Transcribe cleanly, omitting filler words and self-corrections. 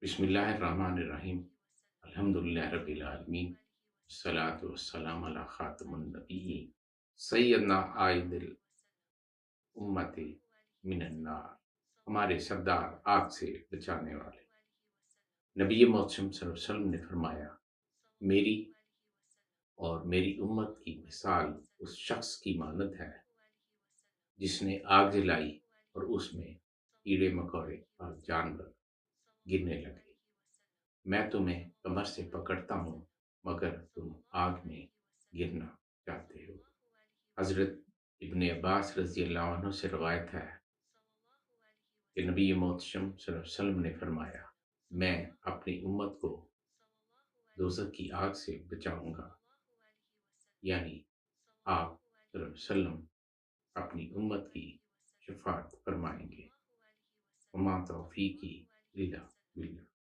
بسم اللہ الرحمن الرحیم۔ الحمدللہ رب العالمین، الصلاۃ والسلام علی خاتم النبیین، سیدنا عائد الامت من النار، ہمارے سردار آگ سے بچانے والے نبی محتشم صلی اللہ علیہ وسلم نے فرمایا، میری اور میری امت کی مثال اس شخص کی مانند ہے جس نے آگ جلائی اور اس میں کیڑے مکوڑے اور جانور گرنے لگے۔ میں تمہیں کمر سے پکڑتا ہوں مگر تم آگ میں گرنا چاہتے ہو۔ حضرت ابن عباس رضی اللہ عنہ سے روایت ہے کہ نبی محتشم صلی اللہ علیہ وسلم نے فرمایا، میں اپنی امت کو دوزخ کی آگ سے بچاؤں گا، یعنی آپ صلی اللہ علیہ وسلم اپنی امت کی شفاعت فرمائیں گے۔ وما توفیقی الا